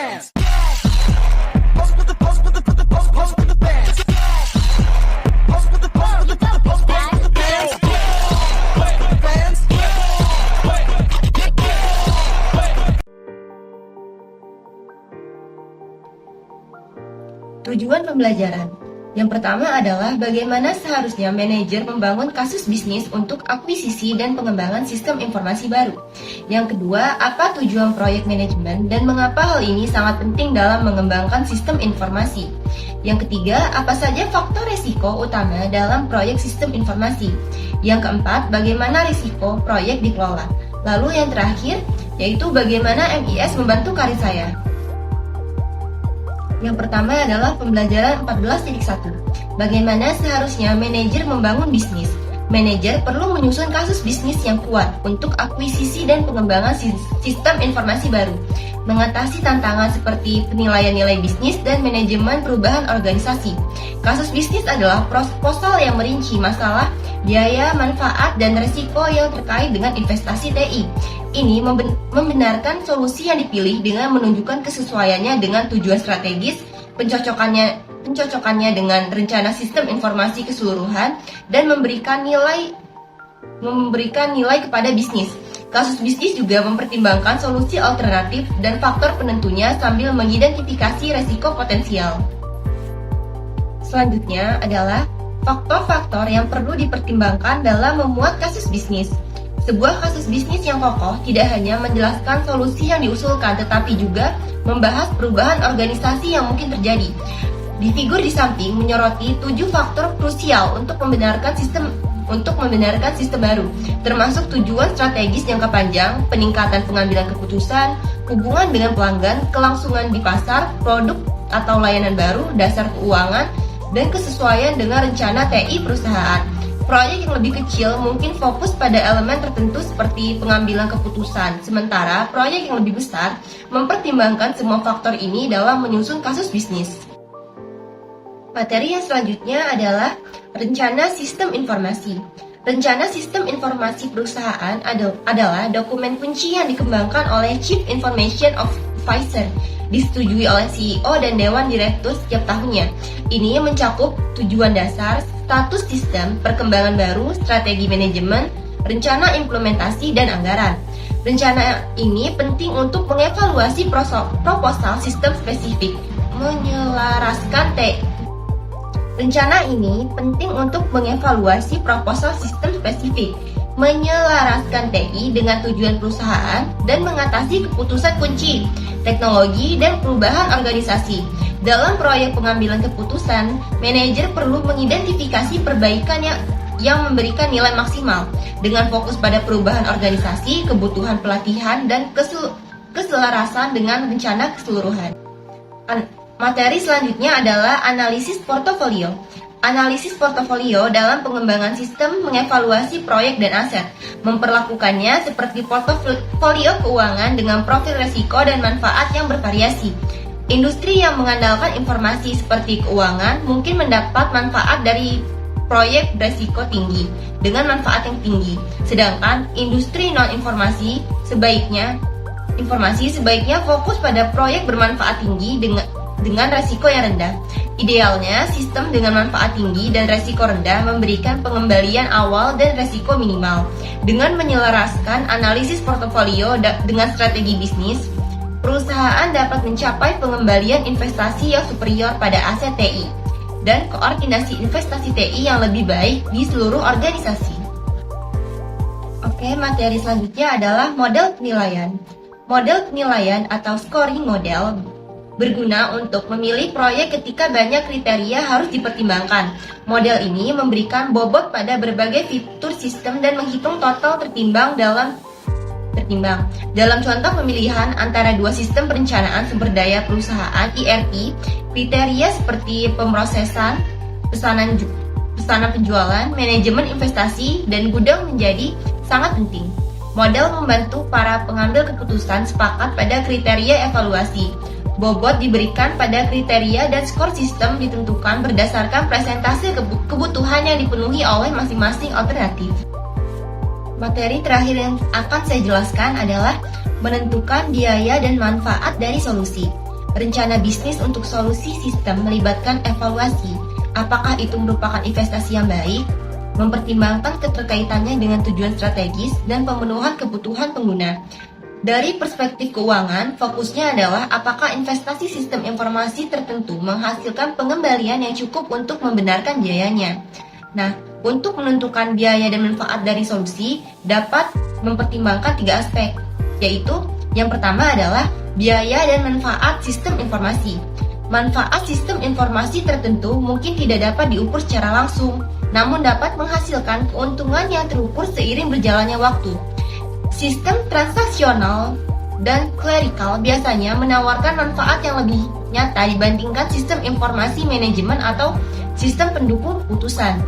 bands. Pose with the pose with the put the pose pose with the bands. Pose with the pose with the put the pose pose with the bands. Bands. Tujuan pembelajaran. Yang pertama adalah bagaimana seharusnya manajer membangun kasus bisnis untuk akuisisi dan pengembangan sistem informasi baru. Yang kedua, apa tujuan proyek manajemen dan mengapa hal ini sangat penting dalam mengembangkan sistem informasi. Yang ketiga, apa saja faktor risiko utama dalam proyek sistem informasi. Yang keempat, bagaimana risiko proyek dikelola. Lalu yang terakhir, yaitu bagaimana MIS membantu karir saya. Yang pertama adalah pembelajaran 14.1. Bagaimana seharusnya manajer membangun bisnis. Manajer perlu menyusun kasus bisnis yang kuat untuk akuisisi dan pengembangan sistem informasi baru, mengatasi tantangan seperti penilaian nilai bisnis dan manajemen perubahan organisasi. Kasus bisnis adalah proposal yang merinci masalah, biaya, manfaat, dan risiko yang terkait dengan investasi TI. Ini membenarkan solusi yang dipilih dengan menunjukkan kesesuaiannya dengan tujuan strategis, pencocokannya dengan rencana sistem informasi keseluruhan, dan memberikan nilai kepada bisnis. Kasus bisnis juga mempertimbangkan solusi alternatif dan faktor penentunya sambil mengidentifikasi resiko potensial. Selanjutnya adalah faktor-faktor yang perlu dipertimbangkan dalam membuat kasus bisnis. Sebuah kasus bisnis yang kokoh tidak hanya menjelaskan solusi yang diusulkan, tetapi juga membahas perubahan organisasi yang mungkin terjadi. Di figur di samping menyoroti 7 faktor krusial untuk membenarkan sistem baru, termasuk tujuan strategis jangka panjang, peningkatan pengambilan keputusan, hubungan dengan pelanggan, kelangsungan di pasar, produk atau layanan baru, dasar keuangan, dan kesesuaian dengan rencana TI perusahaan. Proyek yang lebih kecil mungkin fokus pada elemen tertentu seperti pengambilan keputusan, sementara proyek yang lebih besar mempertimbangkan semua faktor ini dalam menyusun kasus bisnis. Materi yang selanjutnya adalah rencana sistem informasi. Rencana sistem informasi perusahaan adalah dokumen kunci yang dikembangkan oleh Chief Information Officer, disetujui oleh CEO dan Dewan Direktur setiap tahunnya. Ini mencakup tujuan dasar, status sistem, perkembangan baru, strategi manajemen, rencana implementasi, dan anggaran. Rencana ini penting untuk mengevaluasi proposal sistem spesifik, menyelaraskan Rencana ini penting untuk mengevaluasi proposal sistem spesifik, menyelaraskan TI dengan tujuan perusahaan, dan mengatasi keputusan kunci, teknologi, dan perubahan organisasi. Dalam proyek pengambilan keputusan, manajer perlu mengidentifikasi perbaikan yang memberikan nilai maksimal, dengan fokus pada perubahan organisasi, kebutuhan pelatihan, dan keselarasan dengan rencana keseluruhan. Materi selanjutnya adalah analisis portofolio. Analisis portofolio dalam pengembangan sistem mengevaluasi proyek dan aset, memperlakukannya seperti portofolio keuangan dengan profil risiko dan manfaat yang bervariasi. Industri yang mengandalkan informasi seperti keuangan mungkin mendapat manfaat dari proyek berisiko tinggi dengan manfaat yang tinggi, sedangkan industri non-informasi sebaiknya fokus pada proyek bermanfaat tinggi dengan resiko yang rendah. Idealnya, sistem dengan manfaat tinggi dan resiko rendah memberikan pengembalian awal dan resiko minimal. Dengan menyelaraskan analisis portofolio dengan strategi bisnis, perusahaan dapat mencapai pengembalian investasi yang superior pada aset TI dan koordinasi investasi TI yang lebih baik di seluruh organisasi. Oke, materi selanjutnya adalah model penilaian. Model penilaian atau scoring model berguna untuk memilih proyek ketika banyak kriteria harus dipertimbangkan. Model ini memberikan bobot pada berbagai fitur sistem dan menghitung total tertimbang. Dalam contoh pemilihan antara dua sistem perencanaan sumber daya perusahaan ERP, kriteria seperti pemrosesan, pesanan penjualan, manajemen investasi, dan gudang menjadi sangat penting. Model membantu para pengambil keputusan sepakat pada kriteria evaluasi. Bobot diberikan pada kriteria dan skor sistem ditentukan berdasarkan presentase kebutuhan yang dipenuhi oleh masing-masing alternatif. Materi terakhir yang akan saya jelaskan adalah menentukan biaya dan manfaat dari solusi. Rencana bisnis untuk solusi sistem melibatkan evaluasi, apakah itu merupakan investasi yang baik, mempertimbangkan keterkaitannya dengan tujuan strategis dan pemenuhan kebutuhan pengguna. Dari perspektif keuangan, fokusnya adalah apakah investasi sistem informasi tertentu menghasilkan pengembalian yang cukup untuk membenarkan biayanya. Nah, untuk menentukan biaya dan manfaat dari solusi dapat mempertimbangkan 3 aspek, yaitu yang pertama adalah biaya dan manfaat sistem informasi. Manfaat sistem informasi tertentu mungkin tidak dapat diukur secara langsung, namun dapat menghasilkan keuntungan yang terukur seiring berjalannya waktu. Sistem transaksional dan clerical biasanya menawarkan manfaat yang lebih nyata dibandingkan sistem informasi manajemen atau sistem pendukung keputusan.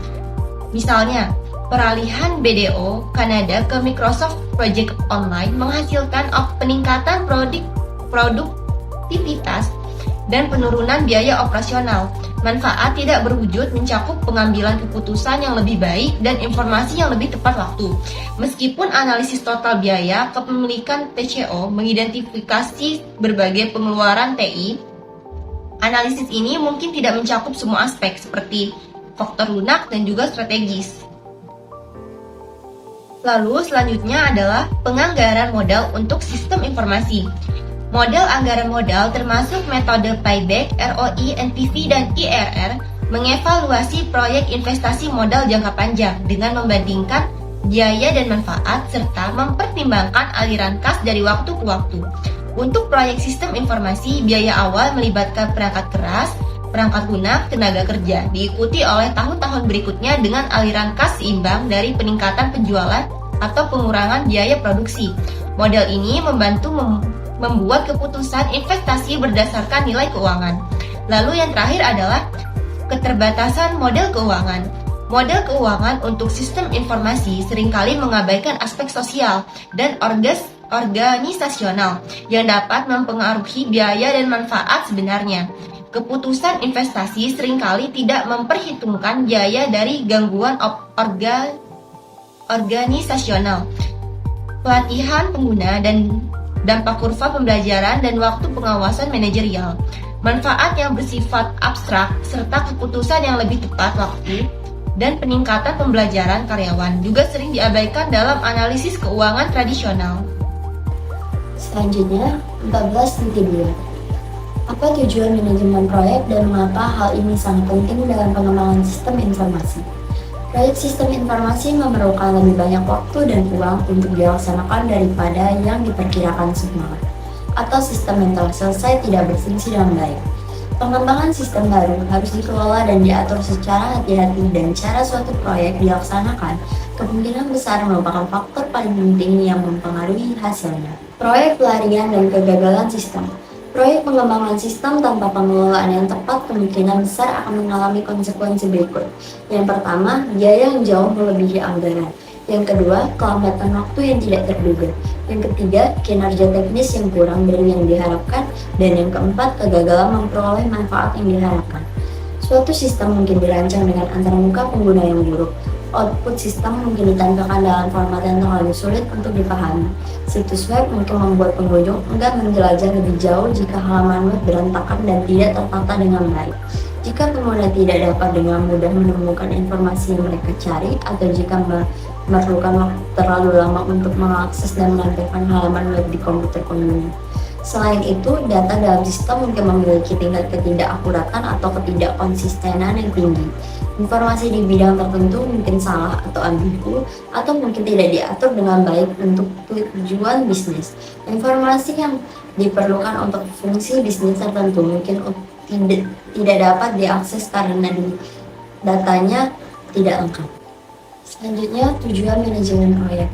Misalnya, peralihan BDO Kanada ke Microsoft Project Online menghasilkan peningkatan produktivitas dan penurunan biaya operasional. Manfaat tidak berwujud mencakup pengambilan keputusan yang lebih baik dan informasi yang lebih tepat waktu. Meskipun analisis total biaya kepemilikan TCO mengidentifikasi berbagai pengeluaran TI, analisis ini mungkin tidak mencakup semua aspek seperti faktor lunak dan juga strategis. Lalu selanjutnya adalah penganggaran modal untuk sistem informasi. Model anggaran modal termasuk metode payback, ROI, NPV, dan IRR mengevaluasi proyek investasi modal jangka panjang dengan membandingkan biaya dan manfaat serta mempertimbangkan aliran kas dari waktu ke waktu. Untuk proyek sistem informasi, biaya awal melibatkan perangkat keras, perangkat lunak, tenaga kerja, diikuti oleh tahun-tahun berikutnya dengan aliran kas seimbang dari peningkatan penjualan atau pengurangan biaya produksi. Model ini membantu membuat keputusan investasi berdasarkan nilai keuangan. Lalu yang terakhir adalah keterbatasan model keuangan. Model keuangan untuk sistem informasi seringkali mengabaikan aspek sosial dan organisasional yang dapat mempengaruhi biaya dan manfaat sebenarnya. Keputusan investasi seringkali tidak memperhitungkan biaya dari gangguan organisasional, pelatihan pengguna, dan dampak kurva pembelajaran dan waktu pengawasan manajerial. Manfaat yang bersifat abstrak serta keputusan yang lebih tepat waktu dan peningkatan pembelajaran karyawan juga sering diabaikan dalam analisis keuangan tradisional. Selanjutnya, 14.2. Apa tujuan manajemen proyek dan mengapa hal ini sangat penting dalam pengembangan sistem informasi? Proyek sistem informasi memerlukan lebih banyak waktu dan uang untuk dilaksanakan daripada yang diperkirakan semula, atau sistem yang telah selesai tidak berfungsi dengan baik. Pengembangan sistem baru harus dikelola dan diatur secara hati-hati, dan cara suatu proyek dilaksanakan kemungkinan besar merupakan faktor paling penting yang mempengaruhi hasilnya. Proyek pelarian dan kegagalan sistem. Proyek pengembangan sistem tanpa pengelolaan yang tepat kemungkinan besar akan mengalami konsekuensi berikut. Yang pertama, biaya yang jauh melebihi anggaran. Yang kedua, kelambatan waktu yang tidak terduga. Yang ketiga, kinerja teknis yang kurang dari yang diharapkan. Dan yang keempat, kegagalan memperoleh manfaat yang diharapkan. Suatu sistem mungkin dirancang dengan antarmuka pengguna yang buruk. Output sistem mungkin ditampilkan dalam format yang terlalu sulit untuk dipahami. Situs web mungkin membuat pengunjung enggan menjelajah lebih jauh jika halaman web berantakan dan tidak tertata dengan baik. Jika pengguna tidak dapat dengan mudah menemukan informasi yang mereka cari, atau jika memerlukan waktu terlalu lama untuk mengakses dan menampilkan halaman web di komputer pengguna. Selain itu, data dalam sistem mungkin memiliki tingkat ketidakakuratan atau ketidakkonsistenan yang tinggi. Informasi di bidang tertentu mungkin salah atau ambigu, atau mungkin tidak diatur dengan baik untuk tujuan bisnis. Informasi yang diperlukan untuk fungsi bisnis tertentu mungkin tidak dapat diakses karena datanya tidak lengkap. Selanjutnya, tujuan manajemen proyek.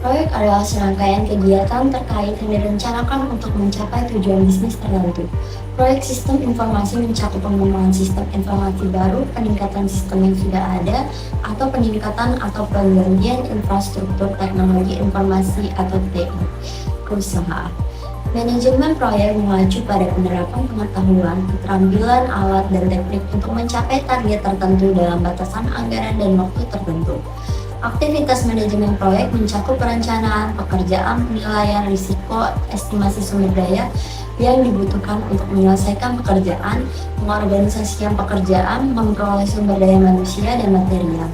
Proyek adalah serangkaian kegiatan terkait yang direncanakan untuk mencapai tujuan bisnis tertentu. Proyek sistem informasi mencakup pengembangan sistem informasi baru, peningkatan sistem yang sudah ada, atau peningkatan atau penggantian infrastruktur teknologi informasi atau TI perusahaan. Manajemen proyek mengacu pada penerapan pengetahuan, keterampilan, alat, dan teknik untuk mencapai target tertentu dalam batasan anggaran dan waktu tertentu. Aktivitas manajemen proyek mencakup perencanaan, pekerjaan, penilaian risiko, estimasi sumber daya, yang dibutuhkan untuk menyelesaikan pekerjaan, mengorganisasikan pekerjaan, memperoleh sumber daya manusia dan material,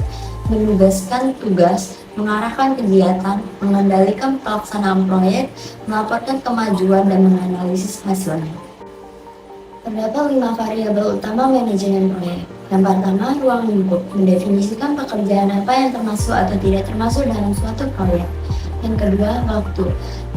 menugaskan tugas, mengarahkan kegiatan, mengendalikan pelaksanaan proyek, melaporkan kemajuan dan menganalisis hasilnya. Terdapat 5 variabel utama manajemen proyek. Yang pertama, ruang lingkup, mendefinisikan pekerjaan apa yang termasuk atau tidak termasuk dalam suatu proyek. Yang kedua, waktu,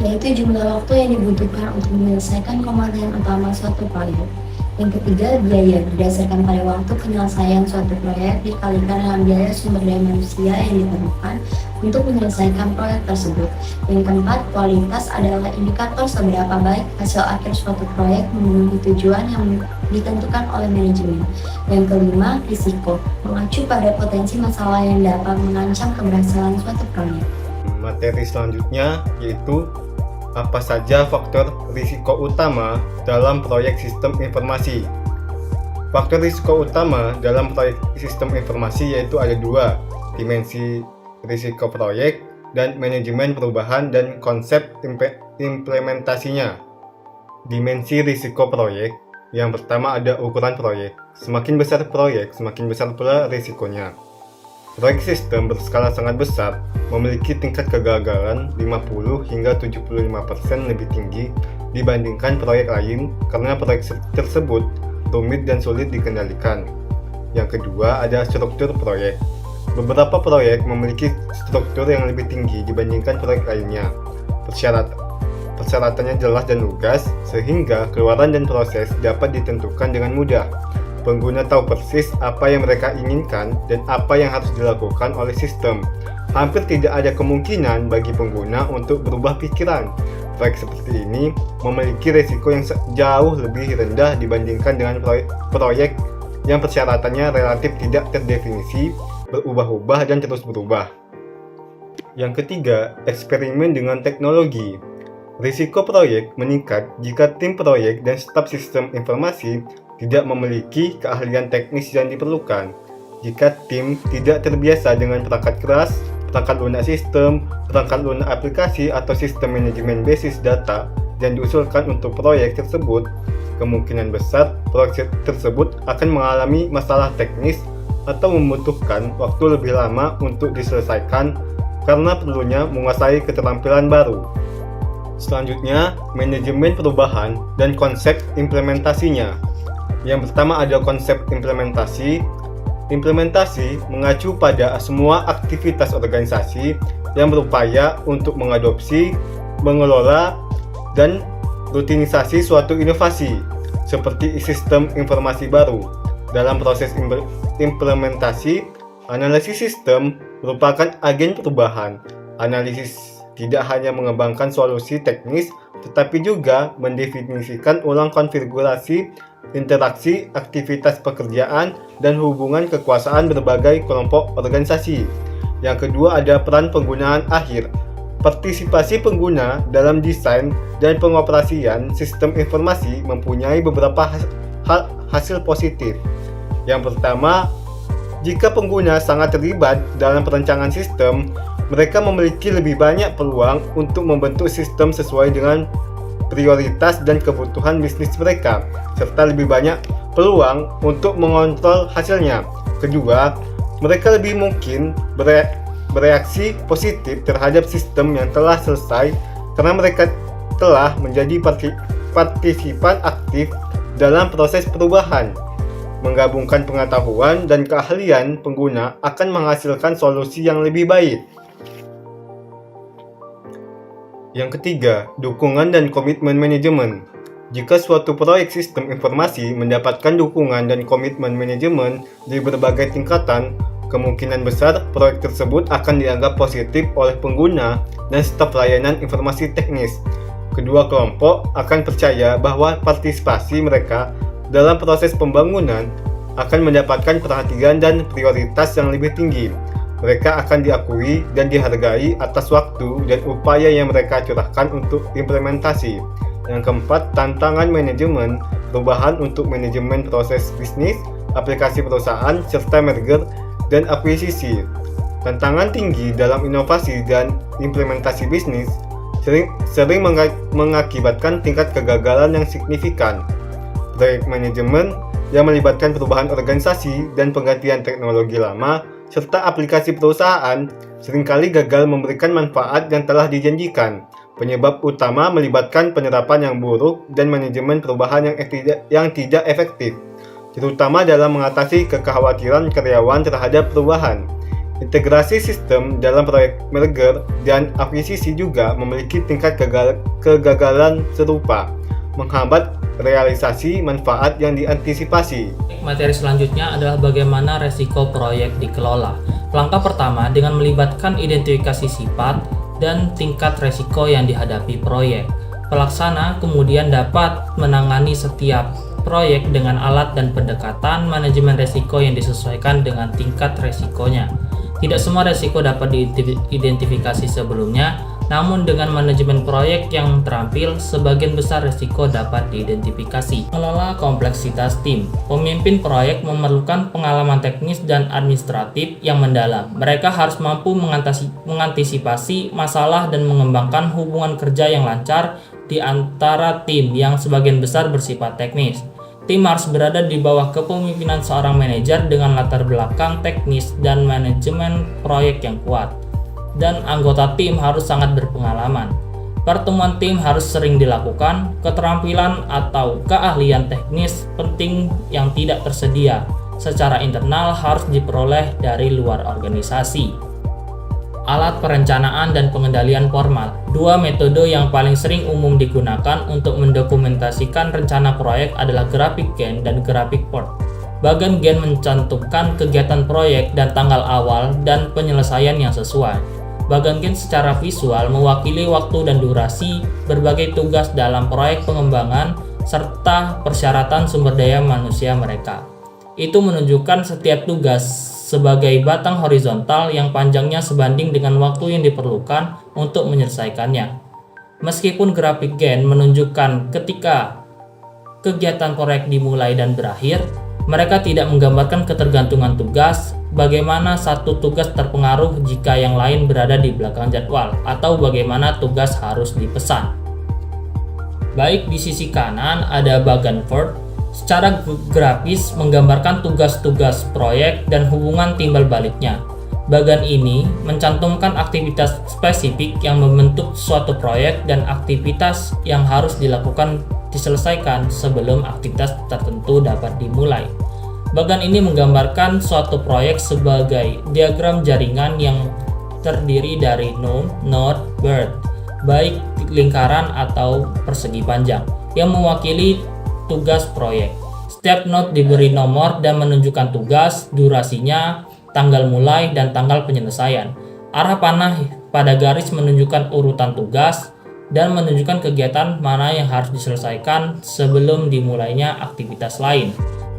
yaitu jumlah waktu yang dibutuhkan untuk menyelesaikan komponen utama suatu proyek. Yang ketiga, biaya, berdasarkan pada waktu penyelesaian suatu proyek dikalikan dengan biaya sumber daya manusia yang diperlukan untuk menyelesaikan proyek tersebut. Yang keempat, kualitas adalah indikator seberapa baik hasil akhir suatu proyek memenuhi tujuan yang ditentukan oleh manajemen. Yang kelima, risiko, mengacu pada potensi masalah yang dapat mengancam keberhasilan suatu proyek. Materi selanjutnya yaitu apa saja faktor risiko utama dalam proyek sistem informasi. Faktor risiko utama dalam proyek sistem informasi yaitu ada 2, dimensi risiko proyek dan manajemen perubahan dan konsep implementasinya. Dimensi risiko proyek, yang pertama ada ukuran proyek. Semakin besar proyek, semakin besar pula risikonya. Proyek sistem berskala sangat besar memiliki tingkat kegagalan 50 hingga 75% lebih tinggi dibandingkan proyek lain karena proyek tersebut rumit dan sulit dikendalikan. Yang kedua ada struktur proyek. Beberapa proyek memiliki struktur yang lebih tinggi dibandingkan proyek lainnya. Persyaratannya jelas dan lugas sehingga keluaran dan proses dapat ditentukan dengan mudah. Pengguna tahu persis apa yang mereka inginkan dan apa yang harus dilakukan oleh sistem. Hampir tidak ada kemungkinan bagi pengguna untuk berubah pikiran. Proyek seperti ini memiliki risiko yang jauh lebih rendah dibandingkan dengan proyek yang persyaratannya relatif tidak terdefinisi, berubah-ubah dan terus berubah. Yang ketiga, eksperimen dengan teknologi. Risiko proyek meningkat jika tim proyek dan staf sistem informasi tidak memiliki keahlian teknis yang diperlukan. Jika tim tidak terbiasa dengan perangkat keras, perangkat lunak sistem, perangkat lunak aplikasi atau sistem manajemen basis data yang diusulkan untuk proyek tersebut, kemungkinan besar proyek tersebut akan mengalami masalah teknis atau membutuhkan waktu lebih lama untuk diselesaikan karena perlunya menguasai keterampilan baru. Selanjutnya, manajemen perubahan dan konsep implementasinya. Yang pertama ada konsep implementasi. Implementasi mengacu pada semua aktivitas organisasi yang berupaya untuk mengadopsi, mengelola, dan rutinisasi suatu inovasi, seperti sistem informasi baru. Dalam proses implementasi, analisis sistem merupakan agen perubahan. Analisis tidak hanya mengembangkan solusi teknis, tetapi juga mendefinisikan ulang konfigurasi, interaksi, aktivitas pekerjaan, dan hubungan kekuasaan berbagai kelompok organisasi. Yang kedua ada peran penggunaan akhir. Partisipasi pengguna dalam desain dan pengoperasian sistem informasi mempunyai beberapa hasil positif. Yang pertama, jika pengguna sangat terlibat dalam perancangan sistem, mereka memiliki lebih banyak peluang untuk membentuk sistem sesuai dengan prioritas dan kebutuhan bisnis mereka, serta lebih banyak peluang untuk mengontrol hasilnya. Kedua, mereka lebih mungkin bereaksi positif terhadap sistem yang telah selesai karena mereka telah menjadi partisipan aktif dalam proses perubahan. Menggabungkan pengetahuan dan keahlian pengguna akan menghasilkan solusi yang lebih baik. Yang ketiga, dukungan dan komitmen manajemen. Jika suatu proyek sistem informasi mendapatkan dukungan dan komitmen manajemen di berbagai tingkatan, kemungkinan besar proyek tersebut akan dianggap positif oleh pengguna dan staf layanan informasi teknis. Kedua kelompok akan percaya bahwa partisipasi mereka dalam proses pembangunan akan mendapatkan perhatian dan prioritas yang lebih tinggi. Mereka akan diakui dan dihargai atas waktu dan upaya yang mereka curahkan untuk implementasi. Yang keempat, tantangan manajemen perubahan untuk manajemen proses bisnis, aplikasi perusahaan, serta merger dan akuisisi. Tantangan tinggi dalam inovasi dan implementasi bisnis. sering mengakibatkan tingkat kegagalan yang signifikan. Proyek manajemen yang melibatkan perubahan organisasi dan penggantian teknologi lama serta aplikasi perusahaan seringkali gagal memberikan manfaat yang telah dijanjikan. Penyebab utama melibatkan penerapan yang buruk dan manajemen perubahan yang tidak efektif, terutama dalam mengatasi kekhawatiran karyawan terhadap perubahan. Integrasi sistem dalam proyek merger dan akuisisi juga memiliki tingkat kegagalan serupa, menghambat realisasi manfaat yang diantisipasi. Materi selanjutnya adalah bagaimana resiko proyek dikelola. Langkah pertama dengan melibatkan identifikasi sifat dan tingkat resiko yang dihadapi proyek. Pelaksana kemudian dapat menangani setiap proyek dengan alat dan pendekatan manajemen resiko yang disesuaikan dengan tingkat resikonya. Tidak semua resiko dapat diidentifikasi sebelumnya, namun dengan manajemen proyek yang terampil, sebagian besar resiko dapat diidentifikasi. Mengelola kompleksitas tim. Pemimpin proyek memerlukan pengalaman teknis dan administratif yang mendalam. Mereka harus mampu mengantisipasi masalah dan mengembangkan hubungan kerja yang lancar di antara tim yang sebagian besar bersifat teknis. Tim harus berada di bawah kepemimpinan seorang manajer dengan latar belakang teknis dan manajemen proyek yang kuat. Dan anggota tim harus sangat berpengalaman. Pertemuan tim harus sering dilakukan. Keterampilan atau keahlian teknis penting yang tidak tersedia secara internal harus diperoleh dari luar organisasi. Alat perencanaan dan pengendalian formal. Dua metode yang paling sering umum digunakan untuk mendokumentasikan rencana proyek adalah grafik Gantt dan grafik board. Bagian Gantt mencantumkan kegiatan proyek dan tanggal awal dan penyelesaian yang sesuai. Bagian Gantt secara visual mewakili waktu dan durasi berbagai tugas dalam proyek pengembangan serta persyaratan sumber daya manusia mereka. Itu menunjukkan setiap tugas sebagai batang horizontal yang panjangnya sebanding dengan waktu yang diperlukan untuk menyelesaikannya. Meskipun grafik Gantt menunjukkan ketika kegiatan proyek dimulai dan berakhir, mereka tidak menggambarkan ketergantungan tugas, bagaimana satu tugas terpengaruh jika yang lain berada di belakang jadwal, atau bagaimana tugas harus dipesan. Baik di sisi kanan ada bagian Gantt, secara grafis menggambarkan tugas-tugas proyek dan hubungan timbal baliknya. Bagian ini mencantumkan aktivitas spesifik yang membentuk suatu proyek dan aktivitas yang harus diselesaikan sebelum aktivitas tertentu dapat dimulai. Bagian ini menggambarkan suatu proyek sebagai diagram jaringan yang terdiri dari node, bird, baik lingkaran atau persegi panjang, yang mewakili tugas proyek. Setiap node diberi nomor dan menunjukkan tugas, durasinya, tanggal mulai, dan tanggal penyelesaian. Arah panah pada garis menunjukkan urutan tugas dan menunjukkan kegiatan mana yang harus diselesaikan sebelum dimulainya aktivitas lain.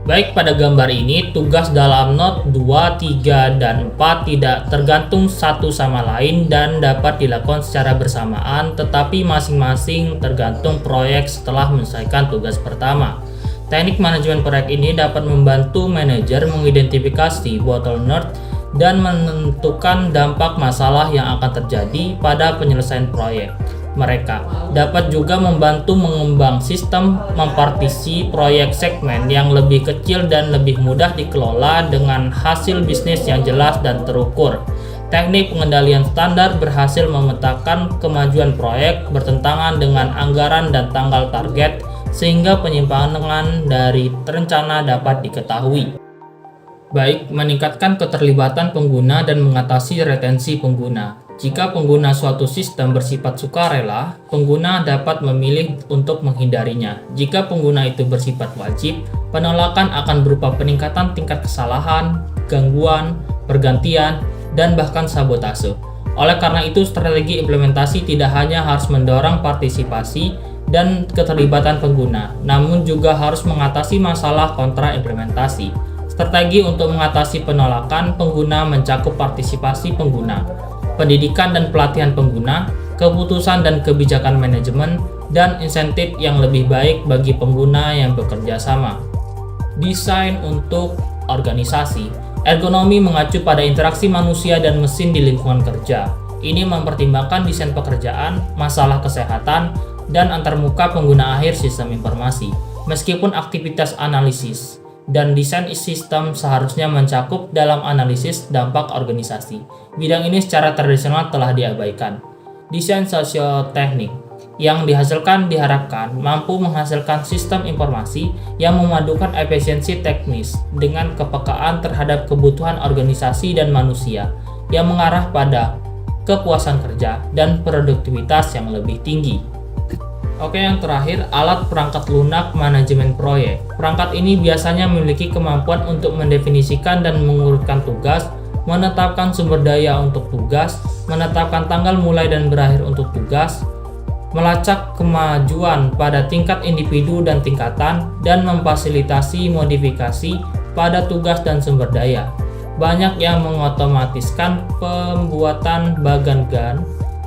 Baik pada gambar ini, tugas dalam node 2, 3, dan 4 tidak tergantung satu sama lain dan dapat dilakukan secara bersamaan, tetapi masing-masing tergantung proyek setelah menyelesaikan tugas pertama. Teknik manajemen proyek ini dapat membantu manajer mengidentifikasi bottleneck dan menentukan dampak masalah yang akan terjadi pada penyelesaian proyek. Mereka dapat juga membantu mengembang sistem mempartisi proyek segmen yang lebih kecil dan lebih mudah dikelola dengan hasil bisnis yang jelas dan terukur. Teknik pengendalian standar berhasil memetakan kemajuan proyek bertentangan dengan anggaran dan tanggal target sehingga penyimpangan dari rencana dapat diketahui. Baik, meningkatkan keterlibatan pengguna dan mengatasi retensi pengguna. Jika pengguna suatu sistem bersifat sukarela, pengguna dapat memilih untuk menghindarinya. Jika pengguna itu bersifat wajib, penolakan akan berupa peningkatan tingkat kesalahan, gangguan, pergantian, dan bahkan sabotase. Oleh karena itu, strategi implementasi tidak hanya harus mendorong partisipasi dan keterlibatan pengguna, namun juga harus mengatasi masalah kontra implementasi. Strategi untuk mengatasi penolakan pengguna mencakup partisipasi pengguna, pendidikan dan pelatihan pengguna, keputusan dan kebijakan manajemen, dan insentif yang lebih baik bagi pengguna yang bekerja sama. Desain untuk organisasi. Ergonomi mengacu pada interaksi manusia dan mesin di lingkungan kerja. Ini mempertimbangkan desain pekerjaan, masalah kesehatan, dan antarmuka pengguna akhir sistem informasi. Meskipun aktivitas analisis dan desain sistem seharusnya mencakup dalam analisis dampak organisasi, bidang ini secara tradisional telah diabaikan. Desain sosioteknik yang diharapkan mampu menghasilkan sistem informasi yang memadukan efisiensi teknis dengan kepekaan terhadap kebutuhan organisasi dan manusia, yang mengarah pada kepuasan kerja dan produktivitas yang lebih tinggi. Oke, yang terakhir, alat perangkat lunak manajemen proyek. Perangkat ini biasanya memiliki kemampuan untuk mendefinisikan dan mengurutkan tugas, menetapkan sumber daya untuk tugas, menetapkan tanggal mulai dan berakhir untuk tugas, melacak kemajuan pada tingkat individu dan tingkatan, dan memfasilitasi modifikasi pada tugas dan sumber daya. Banyak yang mengotomatiskan pembuatan bagan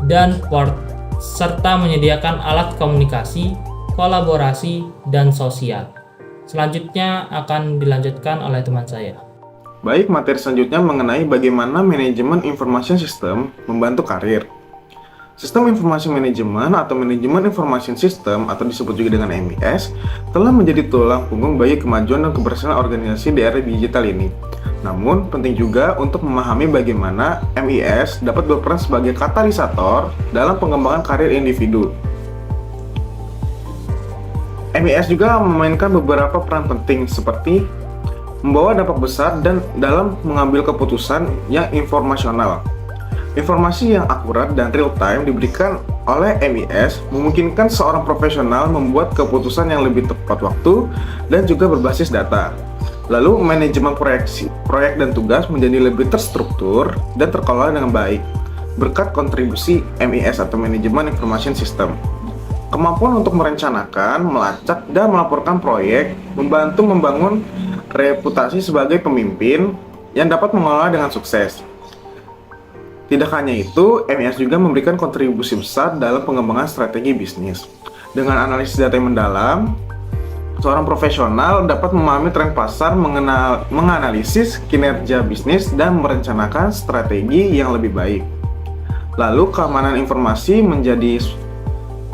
dan port, serta menyediakan alat komunikasi, kolaborasi, dan sosial. Selanjutnya akan dilanjutkan oleh teman saya. Baik, materi selanjutnya mengenai bagaimana manajemen information system membantu karir. Sistem informasi manajemen atau manajemen information system atau disebut juga dengan MES telah menjadi tulang punggung bagi kemajuan dan keberhasilan organisasi di era digital ini. Namun, penting juga untuk memahami bagaimana MES dapat berperan sebagai katalisator dalam pengembangan karir individu. MES juga memainkan beberapa peran penting seperti membawa dampak besar dan dalam mengambil keputusan yang informasional. Informasi yang akurat dan real-time diberikan oleh MES memungkinkan seorang profesional membuat keputusan yang lebih tepat waktu dan juga berbasis data. Lalu, manajemen proyek dan tugas menjadi lebih terstruktur dan terkelola dengan baik berkat kontribusi MES atau Manajemen Information System. Kemampuan untuk merencanakan, melacak, dan melaporkan proyek membantu membangun reputasi sebagai pemimpin yang dapat mengelola dengan sukses. Tidak hanya itu, MES juga memberikan kontribusi besar dalam pengembangan strategi bisnis. Dengan analisis data yang mendalam, seorang profesional dapat memahami tren pasar, menganalisis kinerja bisnis, dan merencanakan strategi yang lebih baik. Lalu, keamanan informasi menjadi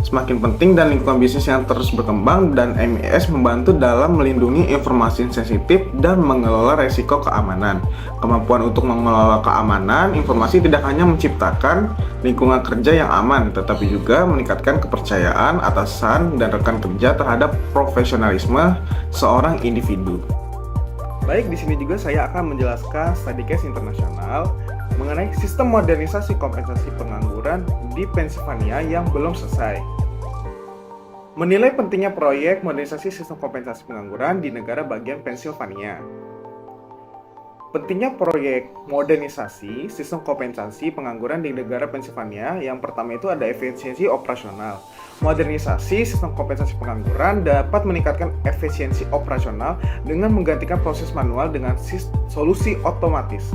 semakin penting dan lingkungan bisnis yang terus berkembang, dan MES membantu dalam melindungi informasi sensitif dan mengelola resiko keamanan. Kemampuan untuk mengelola keamanan informasi tidak hanya menciptakan lingkungan kerja yang aman, tetapi juga meningkatkan kepercayaan atasan dan rekan kerja terhadap profesionalisme seorang individu. Baik, di sini juga saya akan menjelaskan study case internasional mengenai sistem modernisasi kompensasi pengangguran di Pennsylvania yang belum selesai. Menilai pentingnya proyek modernisasi sistem kompensasi pengangguran di negara bagian Pennsylvania. Pentingnya proyek modernisasi sistem kompensasi pengangguran di negara Pennsylvania, yang pertama itu ada efisiensi operasional. Modernisasi sistem kompensasi pengangguran dapat meningkatkan efisiensi operasional dengan menggantikan proses manual dengan solusi otomatis.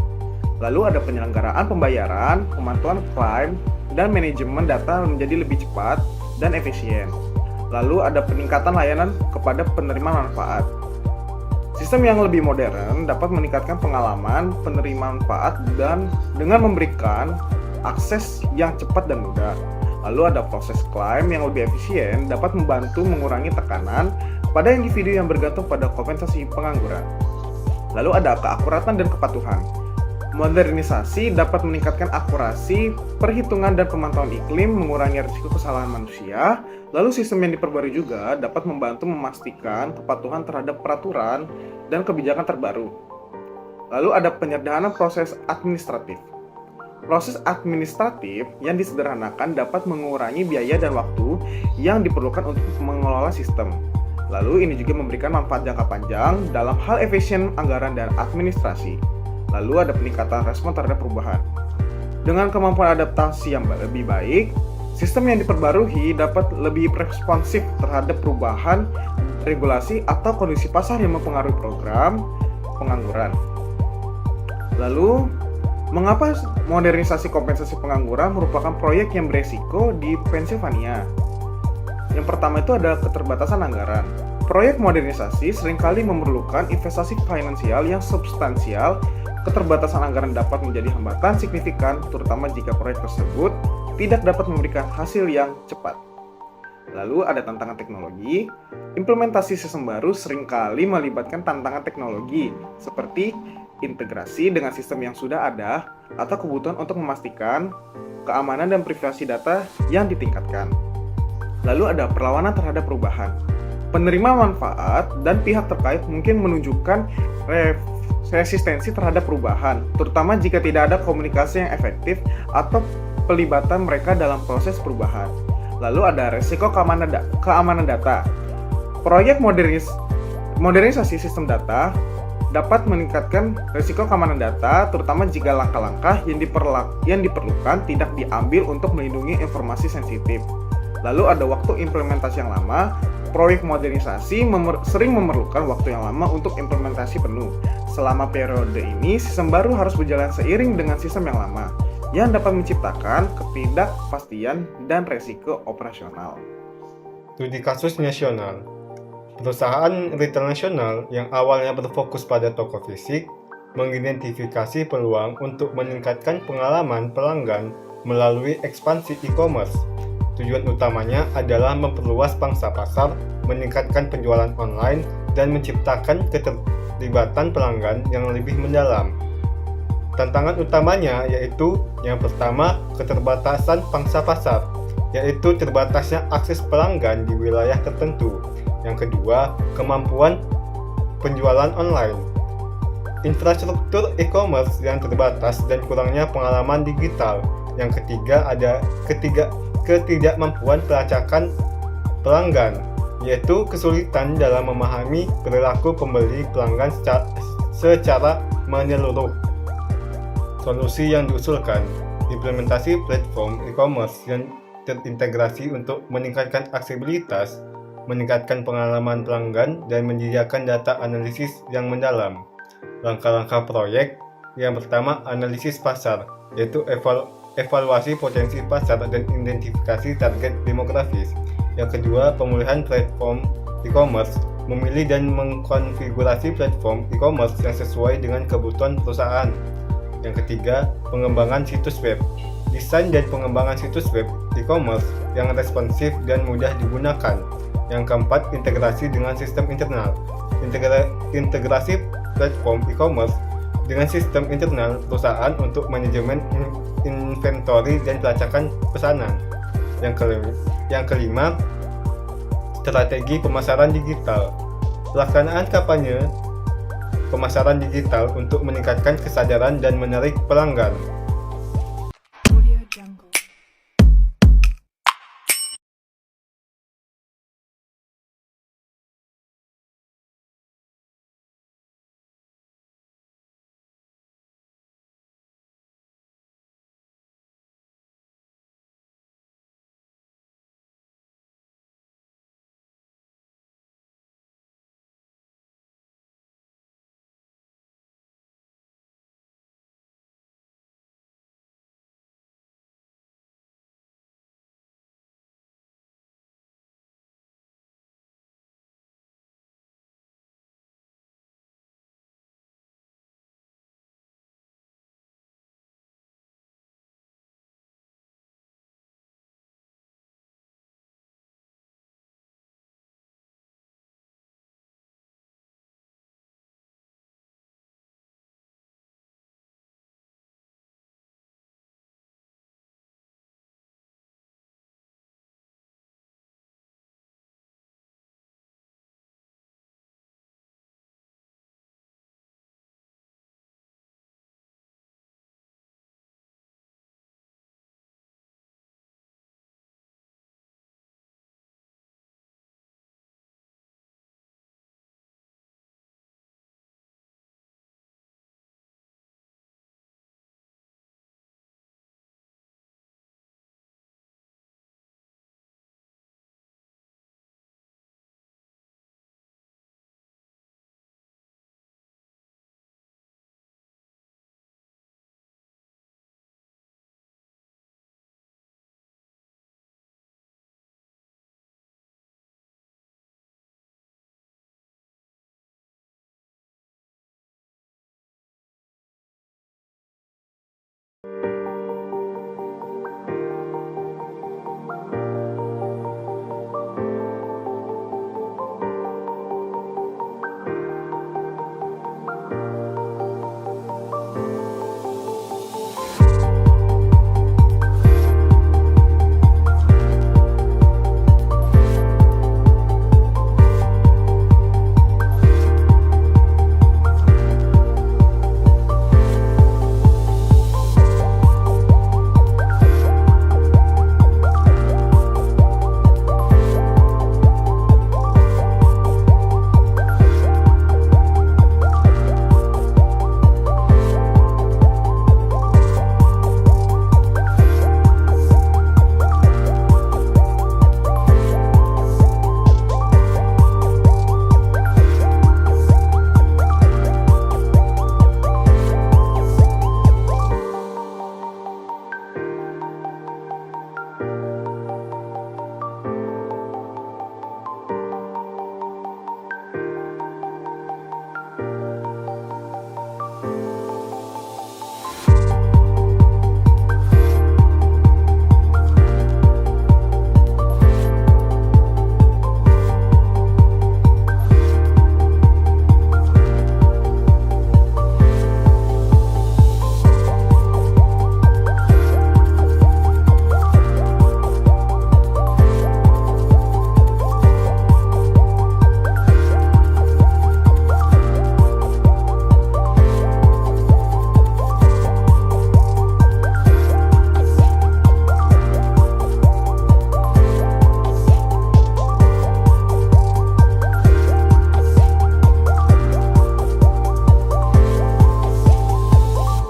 Lalu ada penyelenggaraan pembayaran, pemantauan klaim, dan manajemen data menjadi lebih cepat dan efisien. Lalu ada peningkatan layanan kepada penerima manfaat. Sistem yang lebih modern dapat meningkatkan pengalaman penerima manfaat dan dengan memberikan akses yang cepat dan mudah. Lalu ada proses klaim yang lebih efisien dapat membantu mengurangi tekanan pada individu yang bergantung pada kompensasi pengangguran. Lalu ada keakuratan dan kepatuhan. Modernisasi dapat meningkatkan akurasi, perhitungan dan pemantauan iklim, mengurangi risiko kesalahan manusia. Lalu sistem yang diperbarui juga dapat membantu memastikan kepatuhan terhadap peraturan dan kebijakan terbaru. Lalu ada penyederhanaan proses administratif. Proses administratif yang disederhanakan dapat mengurangi biaya dan waktu yang diperlukan untuk mengelola sistem. Lalu ini juga memberikan manfaat jangka panjang dalam hal efisien anggaran dan administrasi. Lalu ada peningkatan respon terhadap perubahan. Dengan kemampuan adaptasi yang lebih baik, sistem yang diperbarui dapat lebih responsif terhadap perubahan regulasi atau kondisi pasar yang mempengaruhi program pengangguran. Lalu, mengapa modernisasi kompensasi pengangguran merupakan proyek yang beresiko di Pennsylvania? Yang pertama itu ada keterbatasan anggaran. Proyek modernisasi seringkali memerlukan investasi finansial yang substansial keterbatasan anggaran dapat menjadi hambatan signifikan, terutama jika proyek tersebut tidak dapat memberikan hasil yang cepat. Lalu ada tantangan teknologi. Implementasi sistem baru seringkali melibatkan tantangan teknologi, seperti integrasi dengan sistem yang sudah ada, atau kebutuhan untuk memastikan keamanan dan privasi data yang ditingkatkan. Lalu ada perlawanan terhadap perubahan. Penerima manfaat dan pihak terkait mungkin menunjukkan resistensi terhadap perubahan, terutama jika tidak ada komunikasi yang efektif atau pelibatan mereka dalam proses perubahan. Lalu ada resiko keamanan data. Proyek modernisasi sistem data dapat meningkatkan risiko keamanan data, terutama jika langkah-langkah yang diperlukan tidak diambil untuk melindungi informasi sensitif. Lalu ada waktu implementasi yang lama. Proyek modernisasi sering memerlukan waktu yang lama untuk implementasi penuh. Selama periode ini, sistem baru harus berjalan seiring dengan sistem yang lama, yang dapat menciptakan ketidakpastian dan resiko operasional. Studi kasus nasional. Perusahaan retail nasional yang awalnya berfokus pada toko fisik mengidentifikasi peluang untuk meningkatkan pengalaman pelanggan melalui ekspansi e-commerce. Tujuan utamanya adalah memperluas pangsa pasar, meningkatkan penjualan online, dan menciptakan keterlibatan pelanggan yang lebih mendalam. Tantangan utamanya yaitu yang pertama, keterbatasan pangsa pasar, yaitu terbatasnya akses pelanggan di wilayah tertentu. Yang kedua, kemampuan penjualan online. Infrastruktur e-commerce yang terbatas dan kurangnya pengalaman digital. Yang ketiga, ada ketidakmampuan pelacakan pelanggan, yaitu kesulitan dalam memahami perilaku pembeli pelanggan secara menyeluruh. Solusi yang diusulkan, implementasi platform e-commerce yang terintegrasi untuk meningkatkan aksesibilitas, meningkatkan pengalaman pelanggan, dan menyediakan data analisis yang mendalam. Langkah-langkah proyek yang pertama, analisis pasar, yaitu evaluasi potensi pasar dan identifikasi target demografis. Yang kedua, pemulihan platform e-commerce, memilih dan mengkonfigurasi platform e-commerce yang sesuai dengan kebutuhan perusahaan. Yang ketiga, pengembangan situs web, desain dan pengembangan situs web e-commerce yang responsif dan mudah digunakan. Yang keempat, integrasi dengan sistem internal. Integrasi platform e-commerce dengan sistem internal perusahaan untuk manajemen inventory dan pelacakan pesanan. Yang kelima, strategi pemasaran digital. Pelaksanaan kampanye pemasaran digital untuk meningkatkan kesadaran dan menarik pelanggan.